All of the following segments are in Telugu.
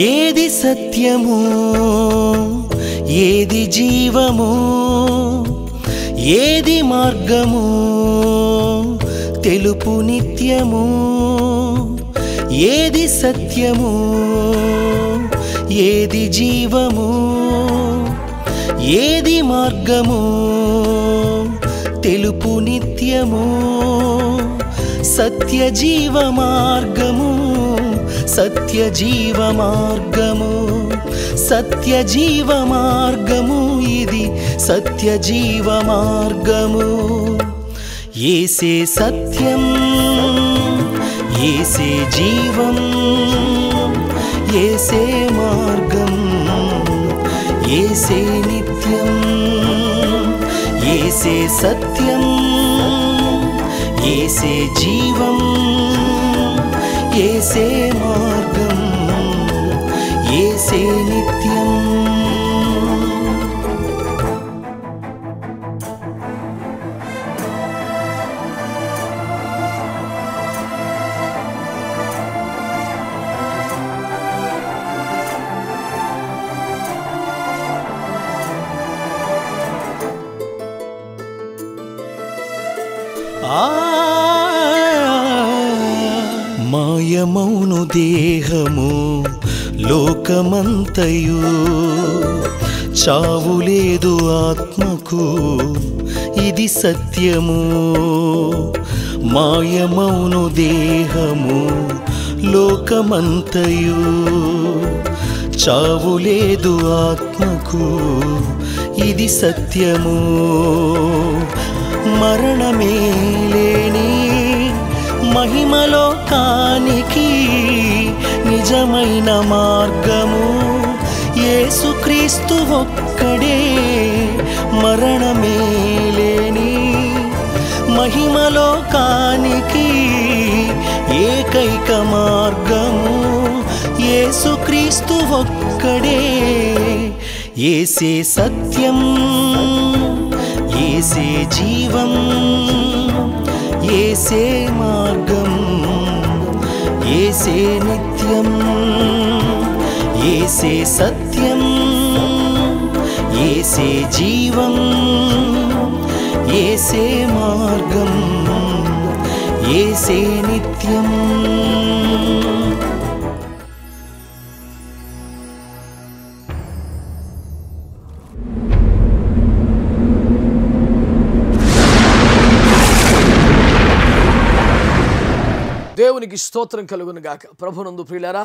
ఏది సత్యము ఏది జీవము ఏది మార్గము తెలుపు నిత్యము ఏది సత్యము ఏది జీవము ఏది మార్గము తెలుపు నిత్యము సత్య జీవ మార్గము సత్య జీవ మార్గము సత్య జీవ మార్గము ఇది సత్య జీవ మార్గము యేసే సత్యం యేసే జీవం యేసే మార్గం యేసే నిత్యం యేసే సత్యం యేసే జీవం యేసే మార్గం యేసే నిత్యం మాయమౌను దేహము లోకమంతయు చావులేదు ఆత్మకు ఇది సత్యము మాయమౌను దేహము లోకమంతయు చావులేదు ఆత్మకు ఇది సత్యము మరణమే లేని మహిమలోకానికి నిజమైన మార్గము యేసుక్రీస్తు ఒక్కడే మరణమే లేని మహిమలోకానికి ఏకైక మార్గము యేసుక్రీస్తు ఒక్కడే యేసే సత్యం యేసే జీవం యేసే మార్గం యేసే నిత్యం యేసే సత్యం యేసే జీవం యేసే మార్గం యేసే నిత్యం దేవునికి స్తోత్రం కలుగును గాక. ప్రభునందు ప్రియులారా,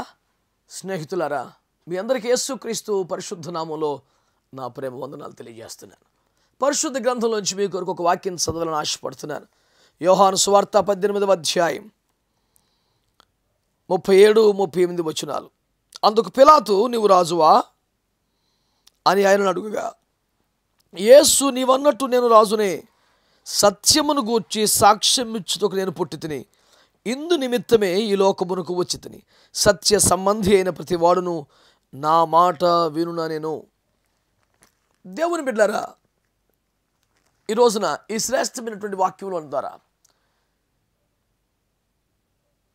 స్నేహితులారా, మీ అందరికీ యేసుక్రీస్తు పరిశుద్ధ నామములో నా ప్రేమ వందనాలు తెలియజేస్తున్నాను. పరిశుద్ధ గ్రంథంలోంచి మీ కొరకు ఒక వాక్యం చదవాలని ఆశపడుతున్నాను. యోహాను సువార్త 18వ అధ్యాయం 37-38 వచనాలు. అందుకు పిలాతు, నీవు రాజువా అని ఆయనను అడుగుగా, యేసు, నీవన్నట్టు నేను రాజునే. సత్యమును గూర్చి సాక్ష్యం ఇచ్చుటకు నేను పుట్టి తిని, ఇందు నిమిత్తమే ఈ లోకమునకు వచ్చి తిని. సత్య సంబంధి అయిన ప్రతివాడును నా మాట వినున నేను. దేవుని బిడ్డలారా, ఈ రోజున ఈ శ్రేష్టమైనటువంటి వాక్యముల ద్వారా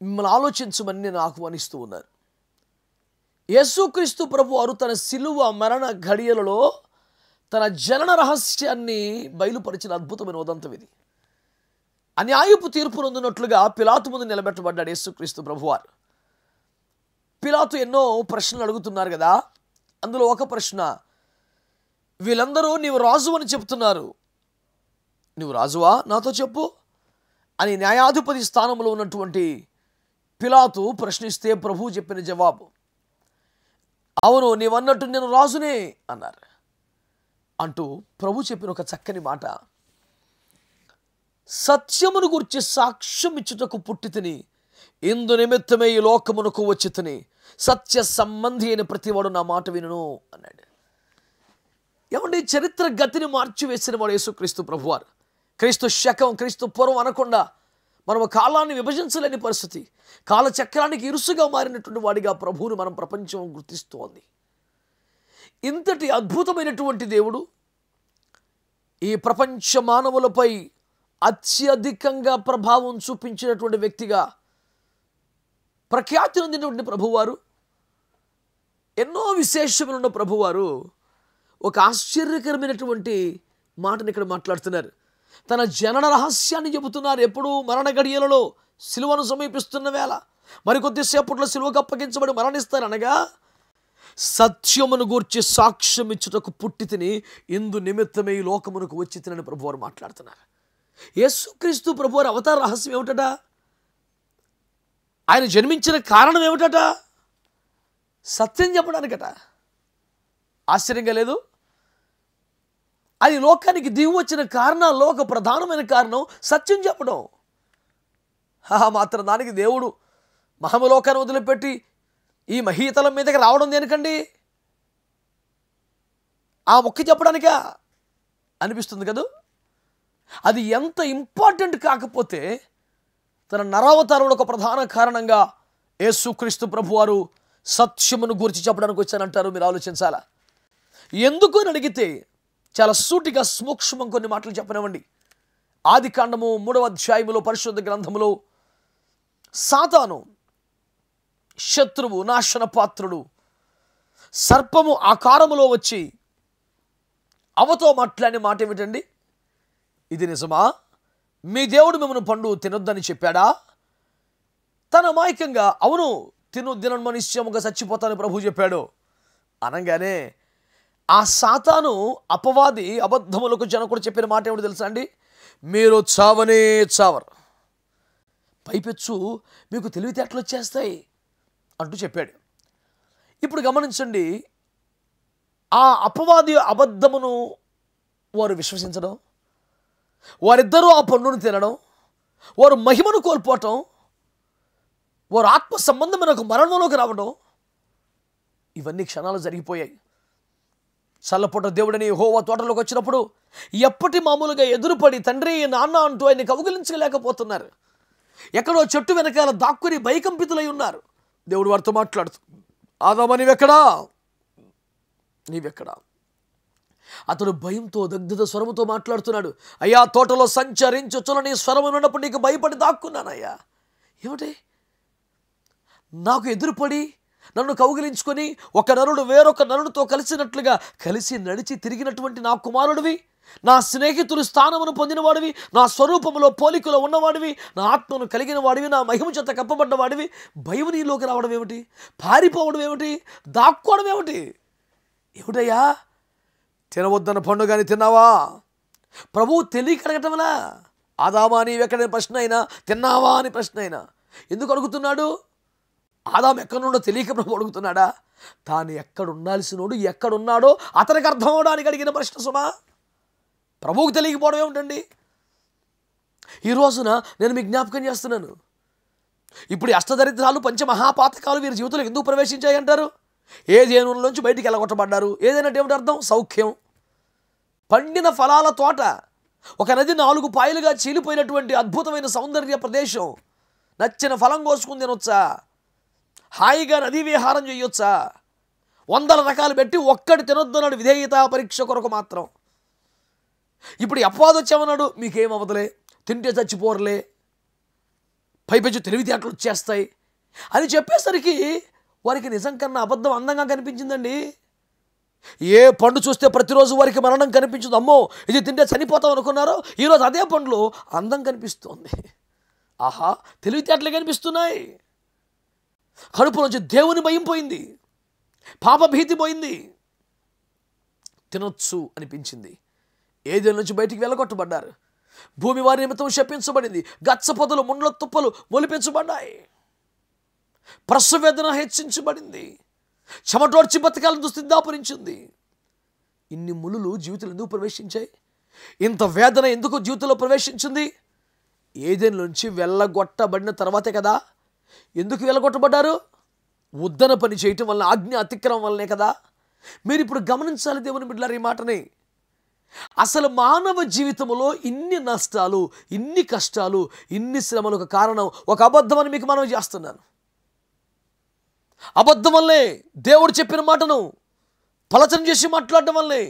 మిమ్మల్ని ఆలోచించమని నేను ఆహ్వానిస్తూ ఉన్నాను. యేసుక్రీస్తు ప్రభువారు తన శిలువ మరణ ఘడియలలో తన జనన రహస్యాన్ని బయలుపరిచిన అద్భుతమైన ఉదంతం ఇది. అన్యాయపు తీర్పు నొందినట్లుగా పిలాతు ముందు నిలబెట్టబడ్డాడు యేసుక్రీస్తు ప్రభువారు. పిలాతు ఎన్నో ప్రశ్నలు అడుగుతున్నారు కదా. అందులో ఒక ప్రశ్న, వీళ్ళందరూ నీవు రాజు అని చెప్తున్నారు, నువ్వు రాజువా, నాతో చెప్పు అని న్యాయాధిపతి స్థానంలో ఉన్నటువంటి పిలాతు ప్రశ్నిస్తే ప్రభువు చెప్పిన జవాబు, అవును, నీవన్నట్టు నేను రాజునే అన్నారు. అంటూ ప్రభు చెప్పిన ఒక చక్కని మాట, సత్యమును గురించి సాక్ష్యం ఇచ్చుటకు పుట్టి తిని, ఇందు నిమిత్తమే ఈ లోకమునకు వచ్చి తిని. సత్య సంబంధి అయిన ప్రతివాడు నా మాట వినును అన్నాడు. ఏమండి, చరిత్ర గతిని మార్చివేసిన వాడు యేసుక్రీస్తు ప్రభువారు. క్రీస్తు శకం, క్రీస్తు పూర్వం అనకుండా మనం కాలాన్ని విభజించలేని పరిస్థితి, కాలచక్రానికి ఇరుసుగా మారినటువంటి వాడిగా ప్రభువుని మనం ప్రపంచం గుర్తిస్తోంది. ఇంతటి అద్భుతమైనటువంటి దేవుడు ఈ ప్రపంచ మానవులపై అత్యధికంగా ప్రభావం చూపించినటువంటి వ్యక్తిగా ప్రఖ్యాతి నొందినటువంటి ప్రభువారు ఎన్నో విశేషములున్న ప్రభువారు ఒక ఆశ్చర్యకరమైనటువంటి మాటను ఇక్కడ మాట్లాడుతున్నారు. తన జనన రహస్యాన్ని చెబుతున్నారు. ఎప్పుడు మరణ గడియలలో సిలువను సమీపిస్తున్న వేళ మరికొద్దిసేపట్లో సిలువకు అప్పగించబడి మరణిస్తారనగా సత్యమును గూర్చి సాక్ష్యం ఇచ్చుటకు పుట్టి తిని ఇందు నిమిత్తమే ఈ లోకమునకు వచ్చి తినని ప్రభువారు మాట్లాడుతున్నారు. యేసుక్రీస్తు ప్రభువారి అవతార రహస్యం ఏమిటట? ఆయన జన్మించిన కారణం ఏమిటట? సత్యం చెప్పడానికట. ఆశ్చర్యంగా లేదు? అది లోకానికి దిగి వచ్చిన కారణాల్లో ఒక ప్రధానమైన కారణం సత్యం చెప్పడం. మాత్రం దానికి దేవుడు మహమలోకాన్ని వదిలిపెట్టి ఈ మహీతలం మీదకి రావడం దేనికండి? ఆ మొక్క చెప్పడానికా అనిపిస్తుంది కదా. అది ఎంత ఇంపార్టెంట్ కాకపోతే తన నరావతారంలో ఒక ప్రధాన కారణంగా యేసుక్రీస్తు ప్రభువారు సత్యమును గురించి చెప్పడానికి వచ్చానంటారు. మీరు ఆలోచించాలా? ఎందుకు అని అడిగితే చాలా సూటిగా సూక్ష్మం కొన్ని మాటలు చెప్పనివ్వండి. ఆదికాండము 3వ అధ్యాయములో పరిశుద్ధ గ్రంథములో సాతాను, శత్రువు, నాశన పాత్రుడు సర్పము ఆకారములో వచ్చి అవతో మాట్లాడిన మాట ఏమిటండి? ఇది నిజమా? మీ దేవుడు మిమ్మల్ని పండు తినొద్దని చెప్పాడా? తన అమాయకంగా అవును తిను నిశ్చయముగా చచ్చిపోతానని ప్రభు చెప్పాడు అనగానే ఆ సాతాను అపవాది అబద్ధములకు జనకుడు చెప్పిన మాట ఏమిటి తెలుసా అండి? మీరు చావనే చావరు, పైపెచ్చు మీకు తెలివితేటలు వచ్చేస్తాయి అంటూ చెప్పాడు. ఇప్పుడు గమనించండి, ఆ అపవాది అబద్ధమును వారు విశ్వసించడం, వారిద్దరూ ఆ పండును తినడం, వారు మహిమను కోల్పోవటం, వారు ఆత్మ సంబంధమైన ఒక మరణంలోకి రావడం, ఇవన్నీ క్షణాలు జరిగిపోయాయి. చల్లపూట దేవుడిని యెహోవా తోటలోకి వచ్చినప్పుడు ఎప్పటి మామూలుగా ఎదురుపడి తండ్రి నాన్న అంటూ ఆయన్ని కౌగిలించలేకపోతున్నారు. ఎక్కడో చెట్టు వెనకాల దాక్కుని భయకంపితులై ఉన్నారు. దేవుడు వారితో మాట్లాడుతూ, ఆదామా నీవెక్కడా, నీవెక్కడా? అతడు భయంతో దగ్ధత స్వరముతో మాట్లాడుతున్నాడు. అయ్యా తోటలో సంచరించుచున్న నీ స్వరము ఉన్నప్పుడు నీకు భయపడి దాక్కున్నానయ్యా. ఏమిటి? నాకు ఎదురుపడి నన్ను కౌగిలించుకొని ఒక నరుడు వేరొక నరుడితో కలిసినట్లుగా కలిసి నడిచి తిరిగినటువంటి నా కుమారుడివి, నా స్నేహితులు స్థానమును పొందినవాడివి, నా స్వరూపములో పోలికలో ఉన్నవాడివి, నా ఆత్మను కలిగిన వాడివి, నా మహిమ చేత కప్పబడ్డవాడివి, భయం నీలోకి రావడం ఏమిటి? పారిపోవడం ఏమిటి? దాక్కోవడం ఏమిటి? ఏమిటయ్యా? తినవద్దన్న పండుగని తిన్నావా? ప్రభువు తెలియక అడగటంలా? ఆదామా నీవెక్కడని ప్రశ్న అయినా, తిన్నావా అని ప్రశ్న అయినా ఎందుకు అడుగుతున్నాడు? ఆదాము ఎక్కడున్నాడో తెలియక ప్రభు అడుగుతున్నాడా? తాను ఎక్కడ ఉండాల్సినోడు ఎక్కడున్నాడో అతనికి అర్థం అవడానికి అడిగిన ప్రశ్న సుమా. ప్రభువుకు తెలియకపోవడం ఏమిటండి? ఈ రోజున నేను మీకు జ్ఞాపకం చేస్తున్నాను. ఇప్పుడు అష్టదరిద్రాలు పంచమహాపాతకాలు వీరి జీవితంలో ఎందుకు ప్రవేశించాయి అంటారు? ఏదేనులోంచి బయటికి వెళ్ళగొట్టబడ్డారు. ఏదైనా ఏమిటి అర్థం? సౌఖ్యం. పండిన ఫలాల తోట, ఒక నది 4 పాయలుగా చీలిపోయినటువంటి అద్భుతమైన సౌందర్య ప్రదేశం. నచ్చిన ఫలం కోసుకుని తినొచ్చా? హాయిగా నదీ విహారం చేయొచ్చా? 100 రకాలు పెట్టి ఒక్కటి తినొద్దన్నాడు విధేయత పరీక్ష కొరకు మాత్రం. ఇప్పుడు అపవాది వచ్చామన్నాడు, మీకేమవదలే, తింటే చచ్చిపోరలే, పైపెచ్చు తెలివితేటలు వచ్చేస్తాయి అని చెప్పేసరికి వారికి నిజం కన్నా అబద్ధం అందంగా కనిపించిందండి. ఏ పండు చూస్తే ప్రతిరోజు వారికి మరణం కనిపించదు, అమ్మో ఇది తింటే చనిపోతాం అనుకున్నారో ఈరోజు అదే పండ్లు అందం కనిపిస్తోంది. ఆహా, తెలివితేటలు కనిపిస్తున్నాయి. కడుపులోంచి దేవుని భయం పోయింది, పాపభీతి పోయింది, తినొచ్చు అనిపించింది. ఏదేళ్ళ నుంచి బయటికి వెళ్ళగొట్టబడ్డారు. భూమి వారి నిమిత్తం శపించబడింది. గచ్చ పొదలు, ముండ్ల తుప్పలు మొలిపించబడ్డాయి. ప్రసవేదన హెచ్చించబడింది. చెమటోడ్చి బతకాలను దుస్థితి దాపురించింది. ఇన్ని ములులు జీవితంలో ఎందుకు ప్రవేశించాయి? ఇంత వేదన ఎందుకు జీవితంలో ప్రవేశించింది? ఏదేళ్ళ నుంచి వెళ్ళగొట్టబడిన తర్వాతే కదా. ఎందుకు వెళ్ళగొట్టబడ్డారు? ఉద్దన పని చేయటం వల్ల, ఆజ్ఞ అతిక్రమం వల్లనే కదా. మీరు ఇప్పుడు గమనించాలి దేవుని బిడ్డలారా ఈ మాటని. అసలు మానవ జీవితంలో ఇన్ని నష్టాలు, ఇన్ని కష్టాలు, ఇన్ని శ్రమలకు కారణం ఒక అబద్ధం అని మీకు మనవి చేస్తున్నాను. అబద్ధం వల్లే, దేవుడు చెప్పిన మాటను పలచన చేసి మాట్లాడడం వల్లే,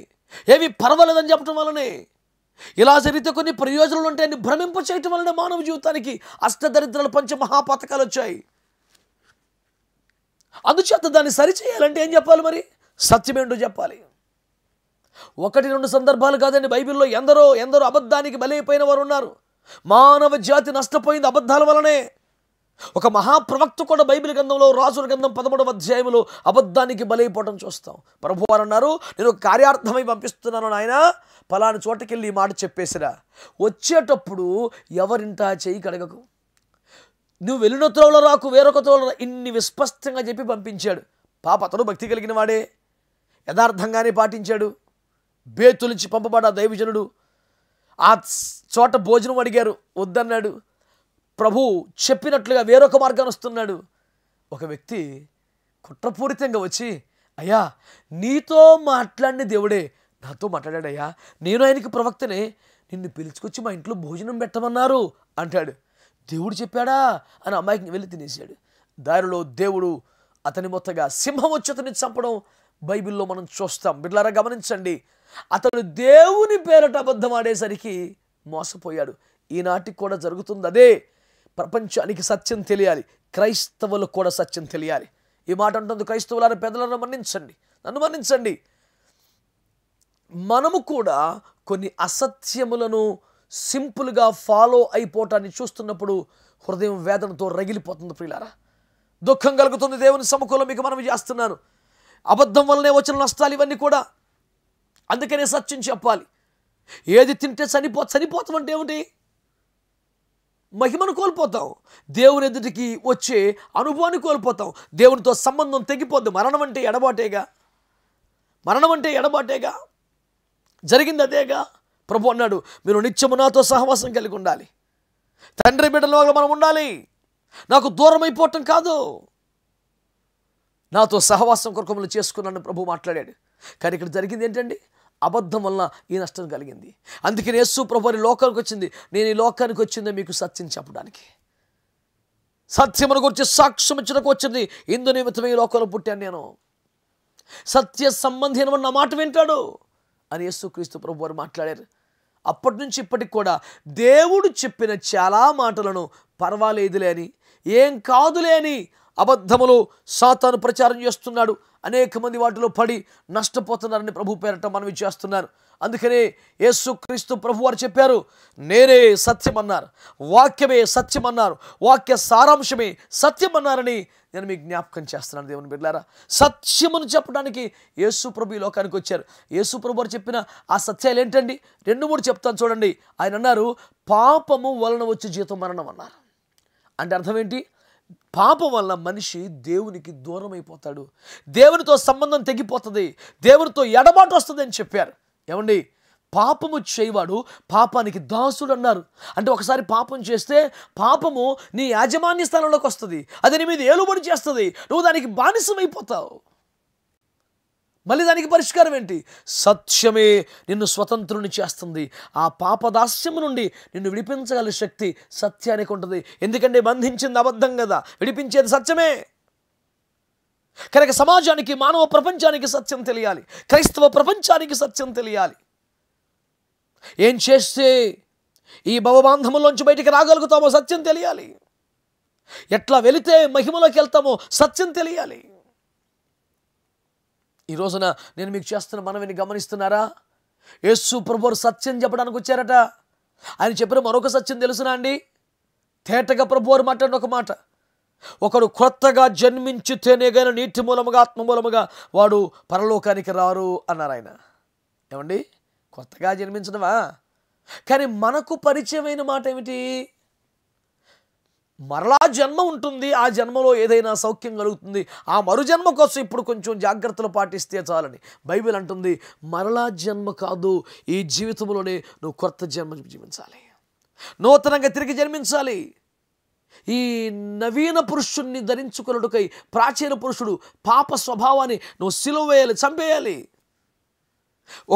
ఏమి పర్వాలేదని చెప్పడం వల్లనే, ఇలా జరిగితే కొన్ని ప్రయోజనాలు ఉంటాయని భ్రమింప చేయటం వల్లనే మానవ జీవితానికి అష్టదరిద్రాలు పంచమహాపాతకాలు వచ్చాయి. అందుచేత దాన్ని సరిచేయాలంటే ఏం చెప్పాలి? మరి సత్యమేంటో చెప్పాలి. 1-2 సందర్భాలు కాదండి, బైబిల్లో ఎందరో అబద్ధానికి బలైపోయిన వారు ఉన్నారు. మానవ జాతి నష్టపోయింది అబద్ధాల వలనే. ఒక మహాప్రవక్త కూడా బైబిల్ గ్రంథంలో, రాజుల గ్రంథం 13వ అధ్యాయంలో అబద్ధానికి బలైపోవడం చూస్తాం. ప్రభువారు అన్నారు, నేను ఒక కార్యార్థమై పంపిస్తున్నాను నాయన, పలాని చోటకి వెళ్ళి ఈ మాట చెప్పేసిరా, వచ్చేటప్పుడు ఎవరింటా చేయి కడగకు, నువ్వు వెళ్ళిన త్రోవలో రాకు, వేరొక త్రోవలో రా, ఇన్ని విస్పష్టంగా చెప్పి పంపించాడు. పాప అతడు భక్తి కలిగిన వాడే, యథార్థంగానే పాటించాడు. బేతులిచి పంపబడ్డ దైవజనుడు. ఆ చోట భోజనం అడిగారు, వద్దన్నాడు. ప్రభు చెప్పినట్లుగా వేరొక మార్గాన్ని వస్తున్నాడు. ఒక వ్యక్తి కుట్రపూరితంగా వచ్చి, అయ్యా నీతో మాట్లాడిన దేవుడే నాతో మాట్లాడాడయ్యా, నేను ఆయనకి ప్రవక్తనే, నిన్ను పిలుచుకొచ్చి మా ఇంట్లో భోజనం పెట్టమన్నారు అంటాడు. దేవుడు చెప్పాడా అని అమ్మాయికి వెళ్ళి తినేసాడు. దారిలో దేవుడు అతని మొత్తగా సింహం వచ్చి అతన్ని చంపడం బైబిల్లో మనం చూస్తాం. బిడ్డలారా గమనించండి, అతడు దేవుని పేరట అబద్ధం ఆడేసరికి మోసపోయాడు. ఈనాటికి కూడా జరుగుతుంది అదే. ప్రపంచానికి సత్యం తెలియాలి, క్రైస్తవులకు కూడా సత్యం తెలియాలి. ఈ మాట అంటుంది, క్రైస్తవులారా పెద్దలను మన్నించండి, నన్ను మన్నించండి. మనము కూడా కొన్ని అసత్యములను సింపుల్గా ఫాలో అయిపోవటాన్ని చూస్తున్నప్పుడు హృదయం వేదనతో రగిలిపోతుంది. ప్రియులారా, దుఃఖం కలుగుతుంది. దేవుని సముఖంలో మీకు మనవి చేస్తున్నాను, అబద్ధం వల్లనే వచ్చిన నష్టాలు ఇవన్నీ కూడా. అందుకనే సత్యం చెప్పాలి. ఏది తింటే చనిపోతాం అంటే ఏమిటి? మహిమను కోల్పోతాం, దేవుని ఎదుటికి వచ్చే అనుభవాన్ని కోల్పోతాం, దేవునితో సంబంధం తెగిపోద్ది. మరణం అంటే ఎడబాటేగా, జరిగింది అదేగా. ప్రభు అన్నాడు, మీరు నిత్యము నాతో సహవాసం కలిగి ఉండాలి. తండ్రి బిడ్డల వల్ల మనం ఉండాలి, నాకు దూరం అయిపోవటం కాదు. నాతో సహవాసం కొరకములు చేసుకున్నాను ప్రభు మాట్లాడాడు. కానీ ఇక్కడ జరిగింది ఏంటండి? అబద్ధం వలన ఈ నష్టం కలిగింది. అందుకని యేసు ప్రభు లోకానికి వచ్చింది. నేను ఈ లోకానికి వచ్చిందే మీకు సత్యం చెప్పడానికి, సత్యమును గురించి సాక్ష్యం ఇచ్చడానికి వచ్చింది. ఇందు నిమిత్తమే ఈ లోకంలో పుట్టాను నేను. సత్య సంబంధి అని నా మాట వింటాడు అని యేసుక్రీస్తు ప్రభు వారు మాట్లాడారు. అప్పటి నుంచి ఇప్పటికి కూడా దేవుడు చెప్పిన చాలా మాటలను పర్వాలేదులే అని, ఏం కాదులే అని అబద్ధములు సాతాను ప్రచారం చేస్తున్నాడు. అనేక మంది వాటిలో పడి నష్టపోతున్నారని ప్రభు పేరట మనవి చేస్తున్నారు. అందుకనే యేసుక్రీస్తు ప్రభు వారు చెప్పారు, నేనే సత్యం అన్నారు, వాక్యమే సత్యం అన్నారు, వాక్య సారాంశమే సత్యం అన్నారని నేను మీకు జ్ఞాపకం చేస్తున్నాను. దేవుని బిడ్డలారా, సత్యమును చెప్పడానికి యేసు ప్రభు ఈ లోకానికి వచ్చారు. యేసు ప్రభు వారు చెప్పిన ఆ సత్యాలు ఏంటండి? 2-3 చెప్తాను చూడండి. ఆయన అన్నారు, పాపము వలన వచ్చే జీతం మరణం అన్నారు. అంటే అర్థం ఏంటి? పాపం వల్ల మనిషి దేవునికి దూరం అయిపోతాడు, దేవునితో సంబంధం తెగిపోతుంది, దేవునితో ఎడబాటు వస్తుంది అని చెప్పారు. ఏమండి, పాపము చేయవాడు పాపానికి దాసుడు అన్నారు. అంటే ఒకసారి పాపం చేస్తే పాపము నీ యాజమాన్య స్థానంలోకి వస్తుంది, అది నీ మీద ఏలుబడి చేస్తుంది, నువ్వు దానికి బానిసమైపోతావు. మళ్ళీ దానికి పరిష్కారం ఏంటి? సత్యమే నిన్ను స్వతంత్రుని చేస్తుంది. ఆ పాపదాస్యము నుండి నిన్ను విడిపించగల శక్తి సత్యానికి ఉంటుంది. ఎందుకంటే బంధించింది అబద్ధం కదా, విడిపించేది సత్యమే. కనుక సమాజానికి, మానవ ప్రపంచానికి సత్యం తెలియాలి, క్రైస్తవ ప్రపంచానికి సత్యం తెలియాలి. ఏం చేస్తే ఈ భవబంధములోంచి బయటికి రాగలుగుతామో సత్యం తెలియాలి. ఎట్లా వెళితే మహిమలోకి వెళ్తామో సత్యం తెలియాలి. ఈ రోజున నేను మీకు చేస్తున్న మనవిని గమనిస్తున్నారా? యేసు ప్రభువు సత్యం చెప్పడానికి వచ్చారట. ఆయన చెప్పిన మరొక సత్యం తెలుసునా అండి? తేటగా ప్రభువారు మాట్లాడిన ఒక మాట, ఒకడు కొత్తగా జన్మించితేనే కానీ నీటి మూలముగా ఆత్మ మూలముగా వాడు పరలోకానికి రారు అన్నారు ఆయన. ఏమండి, కొత్తగా జన్మించడమా? కానీ మనకు పరిచయమైన మాట ఏమిటి? మరలా జన్మ ఉంటుంది, ఆ జన్మలో ఏదైనా సౌఖ్యం కలుగుతుంది, ఆ మరు జన్మ కోసం ఇప్పుడు కొంచెం జాగ్రత్తలు పాటిస్తే చాలని బైబిల్ అంటుంది. మరలా జన్మ కాదు, ఈ జీవితంలోనే నువ్వు కొత్త జన్మ జీవించాలి, నూతనంగా తిరిగి జన్మించాలి. ఈ నవీన పురుషుణ్ణి ధరించుకున్నట్టుకై ప్రాచీన పురుషుడు పాప స్వభావాన్ని నువ్వు సిలువ వేయాలి, చంపేయాలి.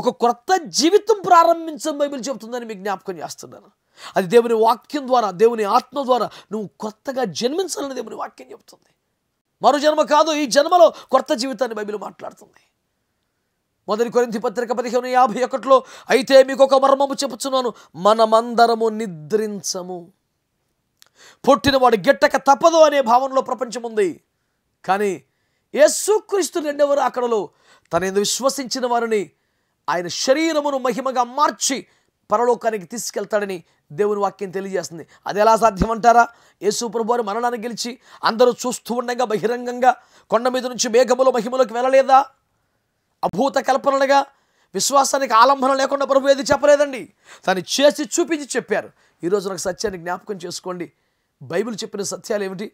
ఒక కొత్త జీవితం ప్రారంభించడం బైబిల్ చెబుతుందని మీకు జ్ఞాపకం చేస్తున్నాను. అది దేవుని వాక్యం ద్వారా, దేవుని ఆత్మ ద్వారా నువ్వు కొత్తగా జన్మించాలని దేవుని వాక్యం చెబుతుంది. మరో జన్మ కాదు, ఈ జన్మలో కొత్త జీవితాన్ని బైబిల్ మాట్లాడుతుంది. 1 కొరింథీ పత్రిక 15:51 అయితే మీకు ఒక మర్మము చెప్పుచున్నాను, మనమందరము నిద్రించము. పుట్టినవాడు గిట్టక తప్పదు అనే భావనలో ప్రపంచం ఉంది. కానీ యేసుక్రీస్తు రెండవ రాకడలో తన యందు విశ్వసించిన వారిని ఆయన శరీరమును మహిమగా మార్చి పరలోకానికి తీసుకెళ్తాడని దేవుని వాక్యం తెలియజేస్తుంది. అది ఎలా సాధ్యమంటారా? యేసు ప్రభువారు మరణాన్ని గెలిచి అందరూ చూస్తూ ఉండగా బహిరంగంగా కొండ మీద నుంచి మేఘములో మహిమలోకి వెళ్ళలేదా? అభూత కల్పనలుగా విశ్వాసానికి ఆలంబన లేకుండా ప్రభు ఏది చెప్పలేదండి. దాన్ని చేసి చూపించి చెప్పారు. ఈరోజు నాకు సత్యాన్ని జ్ఞాపకం చేసుకోండి. బైబిల్ చెప్పిన సత్యాలు ఏమిటి?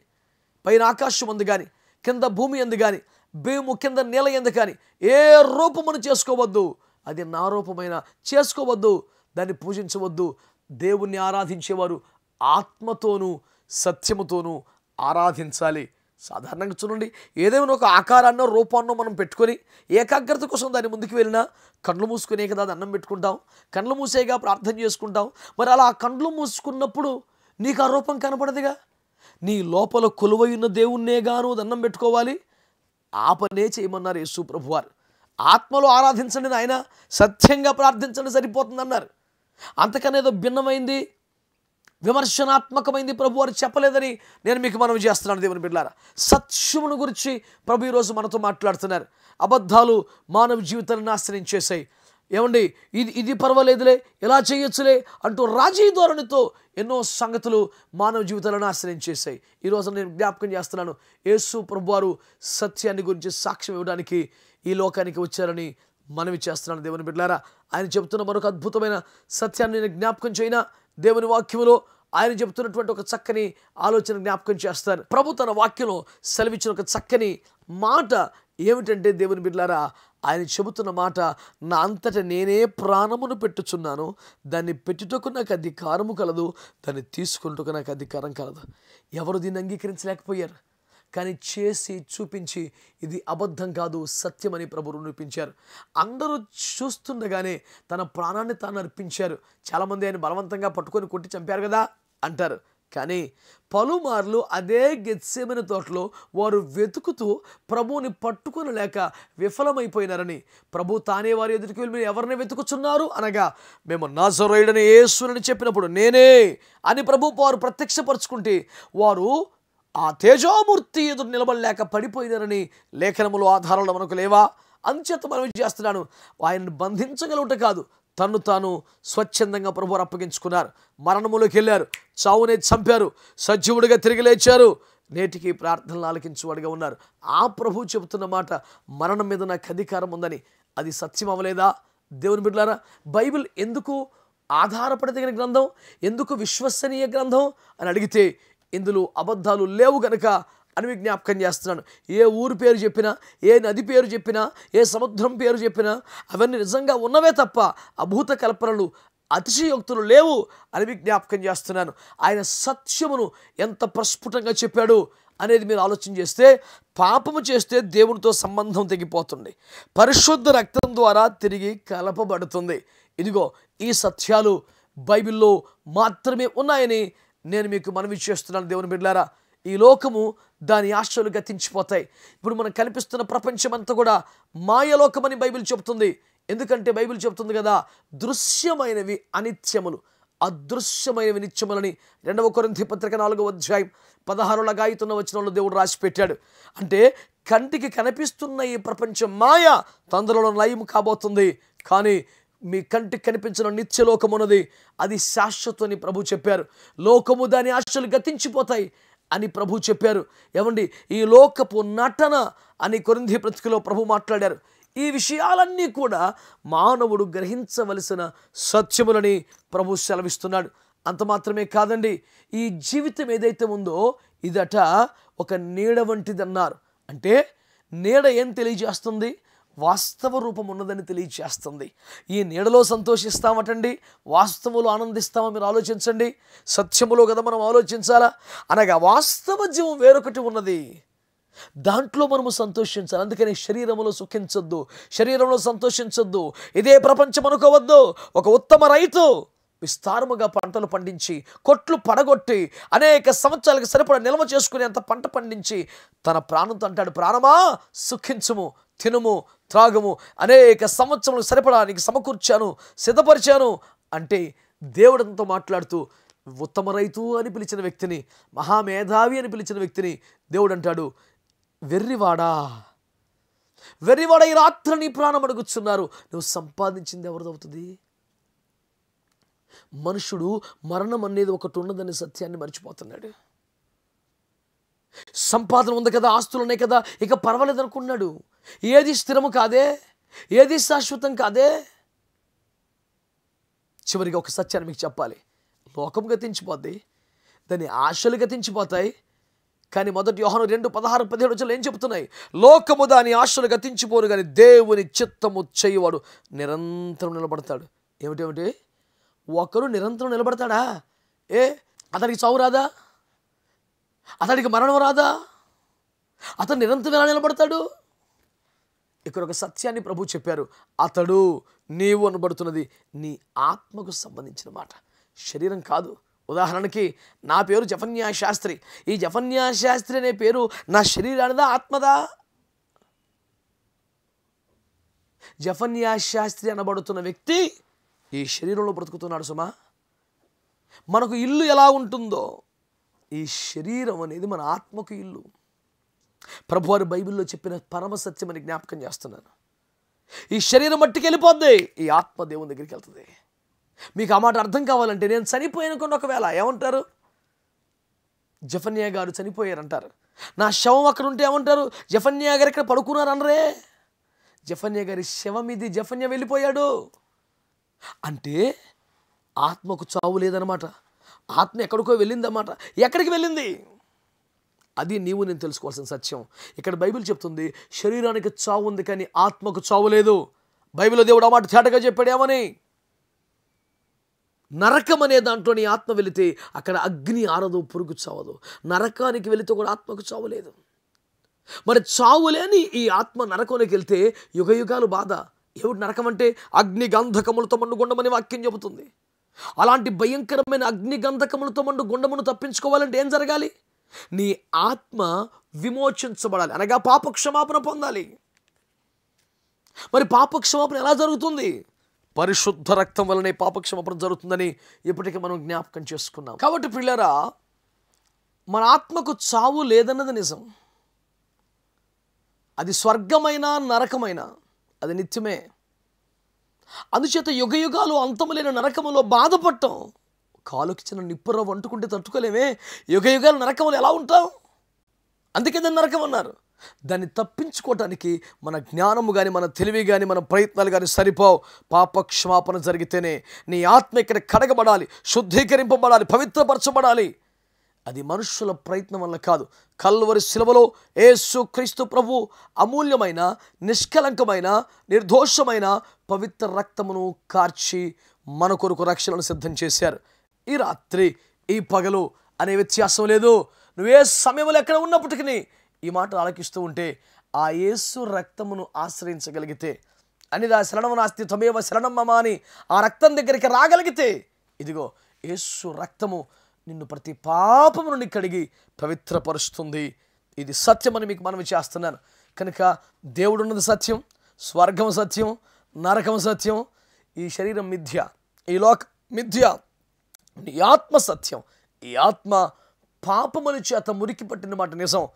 పైన ఆకాశం అందు కానీ, కింద భూమి అందు కానీ, భూము కింద నేల ఎందు కానీ ఏ రూపమును చేసుకోవద్దు. అది నా రూపమైన చేసుకోవద్దు. దాన్ని పూజించవద్దు. దేవుణ్ణి ఆరాధించేవారు ఆత్మతోనూ సత్యముతోనూ ఆరాధించాలి. సాధారణంగా చూడండి, ఏదైనా ఒక ఆకారాన్నో రూపాన్నో మనం పెట్టుకొని ఏకాగ్రత కోసం దాని ముందుకు వెళ్ళినా కళ్ళు మూసుకునే కదా దండం పెట్టుకుంటాం, కళ్ళు మూసేగా ప్రార్థన చేసుకుంటాం. మరి అలా కళ్ళు మూసుకున్నప్పుడు నీకు ఆ రూపం కనపడదుగా. నీ లోపల కొలువై ఉన్న దేవుణ్ణేగాను దండం పెట్టుకోవాలి. ఆ పనే చేయమన్నారు యేసు ప్రభువారు. ఆత్మలో ఆరాధించండి నాయన, సత్యంగా ప్రార్థించండి సరిపోతుందన్నారు. అంతకన్నా ఏదో భిన్నమైంది, విమర్శనాత్మకమైంది ప్రభు వారు చెప్పలేదని నేను మీకు మనవి చేస్తున్నాను. దేవుని బిడ్డలారా, సత్యమును గురించి ప్రభు ఈరోజు మనతో మాట్లాడుతున్నారు. అబద్ధాలు మానవ జీవితాన్ని నాశనం చేశాయి. ఏమండి, ఇది పర్వాలేదులే, ఎలా చేయొచ్చులే అంటూ రాజీ ధోరణితో ఎన్నో సంగతులు మానవ జీవితాలను నాశనం చేశాయి. ఈరోజు నేను జ్ఞాపకం చేస్తున్నాను, యేసు ప్రభువారు సత్యాన్ని గురించి సాక్ష్యం ఇవ్వడానికి ఈ లోకానికి వచ్చారని మనవి చేస్తున్నాను. దేవుని బిడ్డలారా, ఆయన చెబుతున్న మరొక అద్భుతమైన సత్యాన్ని నేను జ్ఞాపకం చేయనా? దేవుని వాక్యంలో ఆయన చెబుతున్నటువంటి ఒక చక్కని ఆలోచన జ్ఞాపకం చేస్తారు. ప్రభు తన వాక్యంలో సెలవిచ్చిన ఒక చక్కని మాట ఏమిటంటే, దేవుని బిడ్డలారా, ఆయన చెబుతున్న మాట, నా అంతటా నేనే ప్రాణమును పెట్టుచున్నాను, దాన్ని పెట్టుటకు నాకు అధికారము కలదు, దాన్ని తీసుకుంటూ నాకు అధికారం కలదు. ఎవరు దీన్ని అంగీకరించలేకపోయారు. కానీ చేసి చూపించి ఇది అబద్ధం కాదు, సత్యమని ప్రభు నిరూపించారు. అందరూ చూస్తుండగానే తన ప్రాణాన్ని తాను అర్పించారు. చాలామంది ఆయన బలవంతంగా పట్టుకొని కొట్టి చంపారు కదా అంటారు. కానీ పలుమార్లు అదే గెత్సేమనే తోటలో వారు వెతుకుతూ ప్రభువుని పట్టుకొని లేక విఫలమైపోయినారని ప్రభు తానే వారి ఎదుటికి వెళ్ళి మీరు ఎవరిని వెతుకుచున్నారు అనగా, మేము నజరేయుడైన యేసుని చెప్పినప్పుడు నేనే అని ప్రభు వారు ప్రత్యక్షపరుచుకుంటే వారు ఆ తేజోమూర్తి ఎదురు నిలబడలేక పడిపోయినారని లేఖనములు ఆధారాలు మనకు లేవా? అంచేత మనం చేస్తున్నాను, ఆయనను బంధించగలుగుట కాదు, తను తాను స్వచ్ఛందంగా ప్రభువారు అప్పగించుకున్నారు. మరణములోకి వెళ్ళారు, చావునే చంపారు, సజీవుడిగా తిరిగి లేచారు, నేటికి ప్రార్థనలు ఆలకించువాడిగా ఉన్నారు. ఆ ప్రభు చెబుతున్న మాట, మరణం మీద నాకు అధికారం ఉందని. అది సత్యం అవ్వలేదా? దేవుని బిడ్డలారా, బైబిల్ ఎందుకు ఆధారపడదగిన గ్రంథం, ఎందుకు విశ్వసనీయ గ్రంథం అని అడిగితే ఇందులో అబద్ధాలు లేవు గనక అని జ్ఞాపకం చేస్తున్నాను. ఏ ఊరు పేరు చెప్పినా, ఏ నది పేరు చెప్పినా, ఏ సముద్రం పేరు చెప్పినా అవన్నీ నిజంగా ఉన్నవే తప్ప అభూత కల్పనలు, అతిశయోక్తులు లేవు అని జ్ఞాపకం చేస్తున్నాను. ఆయన సత్యమును ఎంత ప్రస్ఫుటంగా చెప్పాడు అనేది మీరు ఆలోచన చేస్తే, పాపము చేస్తే దేవునితో సంబంధం తెగిపోతుంది, పరిశుద్ధ రక్తం ద్వారా తిరిగి కలపబడుతుంది. ఇదిగో ఈ సత్యాలు బైబిల్లో మాత్రమే ఉన్నాయని నేను మీకు మనవి చేస్తున్నాను. దేవుని బిడ్డలారా, ఈ లోకము దాని ఆశలు గతించిపోతాయి. ఇప్పుడు మనకు కనిపిస్తున్న ప్రపంచం అంతా కూడా మాయలోకమని బైబిల్ చెబుతుంది. ఎందుకంటే బైబిల్ చెబుతుంది కదా, దృశ్యమైనవి అనిత్యములు, అదృశ్యమైనవి నిత్యములని 2 కొరింథీ పత్రిక 4వ అధ్యాయం 16 గాయతున్న వచనంలో దేవుడు రాసి పెట్టాడు. అంటే కంటికి కనిపిస్తున్న ఈ ప్రపంచం మాయ, తొందరలో లయం కాబోతుంది. కానీ మీ కంటికి కనిపించిన నిత్యలోకం ఉన్నది, అది శాశ్వతని ప్రభు చెప్పారు. లోకము దాని ఆశలు గతించిపోతాయి అని ప్రభు చెప్పారు. ఏమండి, ఈ లోకపు నటన అని కొరింథీ పత్రికలో ప్రభు మాట్లాడారు. ఈ విషయాలన్నీ కూడా మానవుడు గ్రహించవలసిన సత్యములని ప్రభు సెలవిస్తున్నాడు. అంత మాత్రమే కాదండి, ఈ జీవితం ఏదైతే ఉందో ఇదట ఒక నీడ వంటిదన్నారు. అంటే నీడ ఏం తెలియజేస్తుంది? వాస్తవ రూపం ఉన్నదని తెలియజేస్తుంది. ఈ నీడలో సంతోషిస్తామటండి, వాస్తవములో ఆనందిస్తామో మీరు ఆలోచించండి. సత్యములో కదా మనం ఆలోచించాలా? అనగా వాస్తవ జీవం వేరొకటి ఉన్నది, దాంట్లో మనము సంతోషించాలి. అందుకని శరీరంలో సుఖించొద్దు, శరీరంలో సంతోషించొద్దు, ఇదే ప్రపంచం అనుకోవద్దు. ఒక ఉత్తమ రైతు విస్తారముగా పంటలు పండించి, కొట్లు పడగొట్టి, అనేక సంవత్సరాలకు సరిపడా నిల్వ చేసుకునేంత పంట పండించి తన ప్రాణంతో అంటాడు, ప్రాణమా సుఖించుము, తినుము, త్రాగము, అనేక సంవత్సరాలకు సరిపడా నీకు సమకూర్చాను, సిద్ధపరిచాను అంటే దేవుడంతో మాట్లాడుతూ ఉత్తమ రైతు అని పిలిచిన వ్యక్తిని, మహామేధావి అని పిలిచిన వ్యక్తిని దేవుడు అంటాడు, వెర్రివాడా, వెర్రివాడ ఈ రాత్రి నీ ప్రాణం అడుగుతున్నారు. నువ్వు సంపాదించింది ఎవరిదవుతుంది? మనుషుడు మరణం అనేది ఒకటి ఉన్నదనే సత్యాన్ని మర్చిపోతున్నాడు. సంపాదన ఉంది కదా, ఆస్తులు ఉన్నాయి కదా, ఇక పర్వాలేదు అనుకున్నాడు. ఏది స్థిరము కాదే, ఏది శాశ్వతం కాదే. చివరిగా ఒక సత్యాన్ని మీకు చెప్పాలి. లోకం గతించిపోద్ది, దాని ఆశలు గతించిపోతాయి. కానీ మొదటి యోహాను 2:16-17 ఏం చెబుతున్నాయి? లోకము దాని ఆశలు గతించిపోరు, కానీ దేవుని చిత్తము చేయవాడు నిరంతరం నిలబడతాడు. ఏమిటేమిటి? ఒకరు నిరంతరం నిలబడతాడా? అతడికి చావు రాదా? అతడికి మరణం రాదా? అతను నిరంతరం ఎలా నిలబడతాడు? ఇక్కడ ఒక సత్యాన్ని ప్రభు చెప్పారు. అతడు, నీవు అనబడుతున్నది నీ ఆత్మకు సంబంధించిన మాట, శరీరం కాదు. ఉదాహరణకి నా పేరు జఫన్యా శాస్త్రి. ఈ జఫన్యా శాస్త్రి అనే పేరు నా శరీరానిదా, ఆత్మదా? జఫన్యా శాస్త్రి అనబడుతున్న వ్యక్తి ఈ శరీరంలో బ్రతుకుతున్నాడు సుమా. మనకు ఇల్లు ఎలా ఉంటుందో ఈ శరీరం అనేది మన ఆత్మకు ఇల్లు. ప్రభువారు బైబిల్లో చెప్పిన పరమ సత్యమని జ్ఞాపకం చేస్తున్నాను. ఈ శరీరం మట్టికి వెళ్ళిపోద్ది, ఈ ఆత్మ దేవుని దగ్గరికి వెళ్తుంది. మీకు ఆ మాట అర్థం కావాలంటే, నేను చనిపోయానుకోండి ఒకవేళ, ఏమంటారు? జఫన్యా గారు చనిపోయారంటారు. నా శవం అక్కడ ఉంటే ఏమంటారు? జఫన్యా గారు ఇక్కడ పడుకున్నారు అనరే. జఫన్యా గారి శవం ఇది, జఫన్యా వెళ్ళిపోయాడు అంటే ఆత్మకు చావు లేదన్నమాట. ఆత్మ ఎక్కడికో వెళ్ళిందన్నమాట. ఎక్కడికి వెళ్ళింది? అది నీవు నేను తెలుసుకోవాల్సిన సత్యం. ఇక్కడ బైబిల్ చెప్తుంది శరీరానికి చావు ఉంది, కానీ ఆత్మకు చావు లేదు. బైబిల్లో దేవుడు ఆ మాట తేటగా చెప్పాడు. ఏమని? నరకం అనే దాంట్లో నీ ఆత్మ వెళితే అక్కడ అగ్ని ఆరదు, పురుగు చావదు. నరకానికి వెళితే కూడా ఆత్మకు చావు లేదు. మరి చావు లేని ఈ ఆత్మ నరకంలోకి వెళ్తే యుగ యుగాలు బాధ. ఏమిటి నరకం అంటే? అగ్ని గంధకములతో మండు గుండమని వాక్యం చెబుతుంది. అలాంటి భయంకరమైన అగ్ని గంధకములతో మండు గుండమును తప్పించుకోవాలంటే ఏం జరగాలి? నీ ఆత్మ విమోచించబడాలి, అనగా పాపక్షమాపణ పొందాలి. మరి పాపక్షమాపణ ఎలా జరుగుతుంది? పరిశుద్ధ రక్తం వల్లనే పాపక్షమాపణ జరుగుతుందని ఇప్పటికీ మనం జ్ఞాపకం చేసుకున్నాం. కాబట్టి పిల్లరా, మన ఆత్మకు చావు లేదన్నది నిజం. అది స్వర్గమైన నరకమైన అది నిత్యమే. అందుచేత యుగ యుగాలు అంతములేని నరకములో బాధపడటం, కాలుకి చిన్న నిప్పుర వంటుకుంటే తట్టుకోలేమే. యుగ యుగాలు నరకములు ఎలా ఉంటాం? అందుకే దాన్ని నరకం అన్నారు. దాన్ని తప్పించుకోవటానికి మన జ్ఞానము కానీ, మన తెలివి కానీ, మన ప్రయత్నాలు కానీ సరిపోవు. పాపక్షమాపణ జరిగితేనే నీ ఆత్మ ఇక్కడ కడగబడాలి, శుద్ధీకరింపబడాలి, పవిత్రపరచబడాలి. అది మనుషుల ప్రయత్నం వల్ల కాదు. కల్వరి శిలువలో యేసు క్రీస్తు ప్రభు అమూల్యమైన, నిష్కలంకమైన, నిర్దోషమైన పవిత్ర రక్తమును కార్చి మన కొరకు రక్షణను సిద్ధం చేశారు. ఈ రాత్రి, ఈ పగలు అనే వ్యత్యాసం లేదు. నువ్వే సమయంలో ఎక్కడ ఉన్నప్పటికీ ఈ మాట ఆలకిస్తూ ఉంటే, ఆ యేసు రక్తమును ఆశ్రయించగలిగితే, అనిదా శరణమనాస్తి త్వమేవ శరణం మమ అని ఆ రక్తం దగ్గరికి రాగలిగితే, ఇదిగో యేసు రక్తము నిన్ను ప్రతి పాపము నుండి కడిగి పవిత్రపరుస్తుంది. ఇది సత్యమని మీకు మనవి చేస్తున్నాను. కనుక దేవుడు ఉన్నది సత్యం, స్వర్గం సత్యం, నరకం సత్యం, ఈ శరీరం మిథ్య, ఈ లోక మిథ్య, నీ ఆత్మ సత్యం. ఈ ఆత్మ పాపముల చేత మురికి పట్టిన మాట నిజం.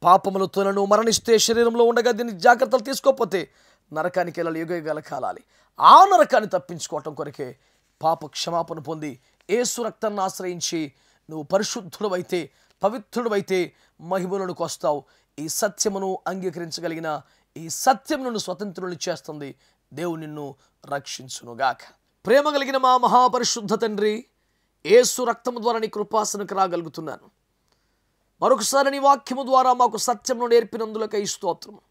పాపములతో నువ్వు మరణిస్తే శరీరంలో ఉండగా దీన్ని జాగ్రత్తలు తీసుకోకపోతే నరకానికి వెళ్ళాలి, యుగ యుగాల కాలాలి. ఆ నరకాన్ని తప్పించుకోవటం కొరకే పాప క్షమాపణ పొంది యేసు రక్తాన్ని ఆశ్రయించి నువ్వు పరిశుద్ధుడవైతే, పవిత్రుడవైతే మహిమలోనికి వస్తావు. ఈ సత్యమును అంగీకరించగలిగిన ఈ సత్యం నుండి స్వతంత్రుని చేస్తుంది. దేవుడు నిన్ను రక్షించునుగాక. ప్రేమ కలిగిన మా మహాపరిశుద్ధ తండ్రి, యేసు రక్తము ద్వారా నీ కృపాసనకు రాగలుగుతున్నాను. మరొకసారి నీ వాక్యము ద్వారా మాకు సత్యమును నేర్పినందులకై స్తోత్రము.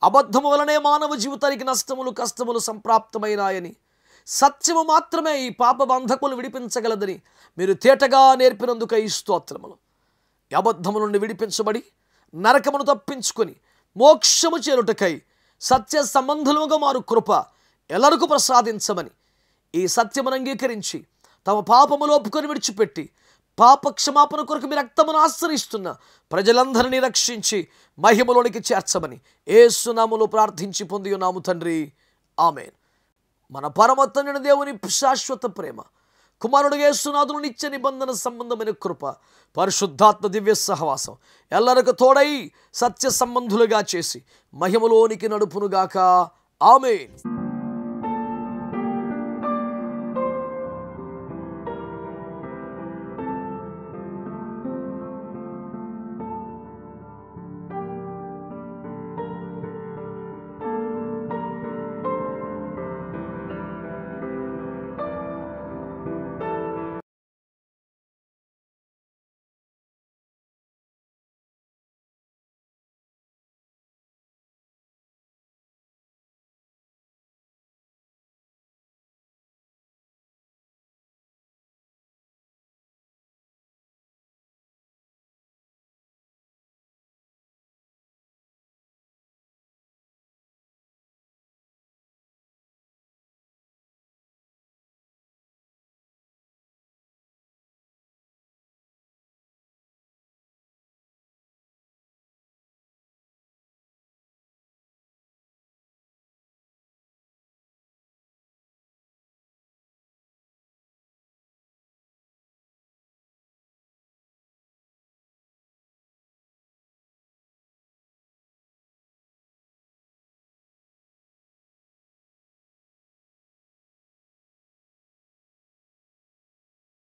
అబద్ధము వలనే మానవ జీవితానికి నష్టములు, కష్టములు సంప్రాప్తమైనాయని, సత్యము మాత్రమే ఈ పాప బంధకులు విడిపించగలదని మీరు తేటగా నేర్పినందుకై స్తోత్రములు. అబద్ధము నుండి విడిపించబడి నరకమును తప్పించుకొని మోక్షము చేరుటకై సత్య సంబంధముగా మారు కృప ఎల్లరికూ ప్రసాదించమని, ఈ సత్యమును అంగీకరించి తమ పాపములు ఒప్పుకొని విడిచిపెట్టి పాప క్షమాపణ కొరకు మీ రక్తమును ఆశ్రయిస్తున్న ప్రజలందరినీ రక్షించి మహిమలోనికి చేర్చమని యేసు నామములో ప్రార్థించి పొంది ఉన్నాము తండ్రి. ఆమేన్. మన పరమ తండ్రి దేవుని శాశ్వత ప్రేమ, కుమారుడు యేసునాథుని నిత్య నిబంధన సంబంధమైన కృప, పరిశుద్ధాత్మ దివ్య సహవాసం ఎల్లరకు తోడై సత్య సంబంధులుగా చేసి మహిమలోనికి నడుపునుగాక. ఆమేన్.